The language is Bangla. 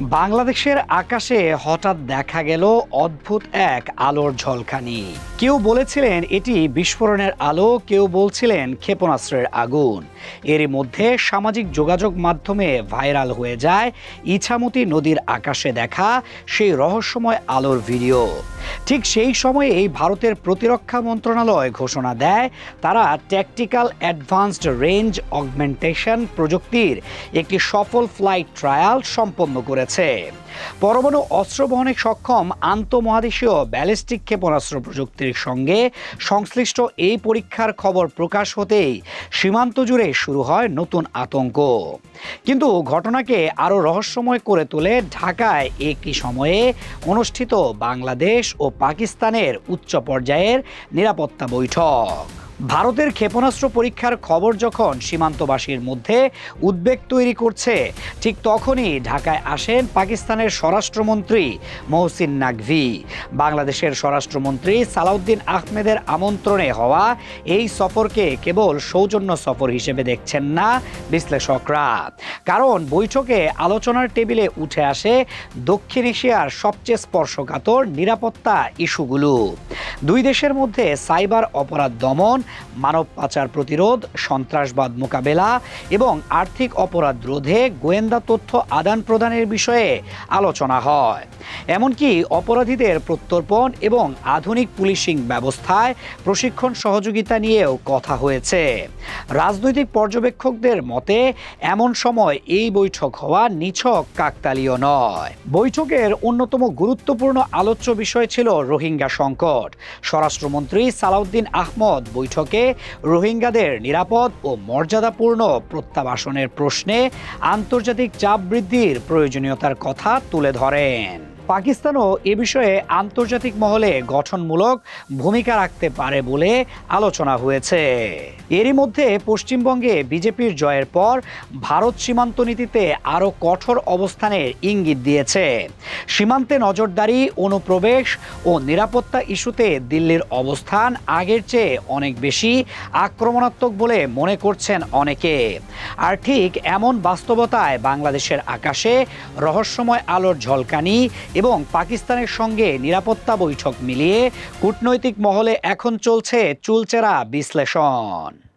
বাংলাদেশের আকাশে হঠাৎ দেখা গেল অদ্ভুত এক আলোর ঝলকানি। কেউ বলেছিলেন এটি বিস্ফোরণের আলো, কেউ বলছিলেন ক্ষেপণাস্ত্রের আগুন। এরই মধ্যে সামাজিক যোগাযোগ মাধ্যমে ভাইরাল হয়ে যায় ইছামতি নদীর আকাশে দেখা সেই রহস্যময় আলোর ভিডিও। ঠিক সেই সময়ে এই ভারতের প্রতিরক্ষা মন্ত্রণালয় ঘোষণা দেয় তারা ট্যাকটিক্যাল অ্যাডভান্সড রেঞ্জ অগমেন্টেশন প্রযুক্তির একটি সফল ফ্লাইট ট্রায়াল সম্পন্ন করেছে। পরমাণু অস্ত্র বহনে সক্ষম আন্তঃমহাদেশীয় ব্যালিস্টিক ক্ষেপণাস্ত্র প্রযুক্তির সঙ্গে সংশ্লিষ্ট এই পরীক্ষার খবর প্রকাশ হতেই সীমান্ত জুড়ে শুরু হয় নতুন আতঙ্ক। কিন্তু ঘটনাকে আরও রহস্যময় করে তোলে ঢাকায় একই সময়ে অনুষ্ঠিত বাংলাদেশ ও পাকিস্তানের উচ্চ পর্যায়ের নিরাপত্তা বৈঠক। ভারতের ক্ষেপণাস্ত্র পরীক্ষার খবর যখন সীমান্তবাসীর মধ্যে উদ্বেগ তৈরি করছে, ঠিক তখনই ঢাকায় আসেন পাকিস্তানের স্বরাষ্ট্রমন্ত্রী মহসিন নাকভি। বাংলাদেশের স্বরাষ্ট্রমন্ত্রী সালাউদ্দিন আহমেদের আমন্ত্রণে হওয়া এই সফরকে কেবল সৌজন্য সফর হিসেবে দেখছেন না বিশ্লেষকরা, কারণ বৈঠকে আলোচনার টেবিলে উঠে আসে দক্ষিণ এশিয়ার সবচেয়ে স্পর্শকাতর নিরাপত্তা ইস্যুগুলো। দুই দেশের মধ্যে সাইবার অপরাধ দমন, মানব পাচার প্রতিরোধ, সন্ত্রাসবাদ মোকাবেলা এবং আর্থিক অপরাধ রোধে গোয়েন্দা তথ্য আদান প্রদানের বিষয়ে আলোচনা হয়। এমনকি অপরাধীদের প্রত্যর্পণ এবং আধুনিক পুলিশিং ব্যবস্থায় প্রশিক্ষণ সহযোগিতা নিয়েও কথা হয়েছে। রাজনৈতিক পর্যবেক্ষকদের মতে এমন সময় এই বৈঠক হওয়া নিছক কাকতালীয় নয়। বৈঠকের অন্যতম গুরুত্বপূর্ণ আলোচ্য বিষয় ছিল রোহিঙ্গা সংকট। স্বরাষ্ট্রমন্ত্রী সালাউদ্দিন আহমদ বৈঠকে রোহিঙ্গাদের নিরাপদ ও মর্যাদাপূর্ণ প্রত্যাবাসনের প্রশ্নে আন্তর্জাতিক চাপ বৃদ্ধির প্রয়োজনীয়তার কথা তুলে ধরেন। পাকিস্তানও এ বিষয়ে আন্তর্জাতিক মহলে গঠনমূলক ভূমিকা রাখতে পারে বলে আলোচনা হয়েছে। এরই মধ্যে পশ্চিমবঙ্গে বিজেপির জয়ের পর ভারত সীমান্ত নীতিতে আরও কঠোর অবস্থানের ইঙ্গিত দিয়েছে। সীমান্তে নজরদারি, অনুপ্রবেশ ও নিরাপত্তা ইস্যুতে দিল্লির অবস্থান আগের চেয়ে অনেক বেশি আক্রমণাত্মক বলে মনে করছেন অনেকে। আর ঠিক এমন বাস্তবতায় বাংলাদেশের আকাশে রহস্যময় আলোর ঝলকানি এবং পাকিস্তানের সঙ্গে নিরাপত্তা বৈঠক মিলিয়ে কূটনৈতিক মহলে এখন চলছে চুলচেরা বিশ্লেষণ।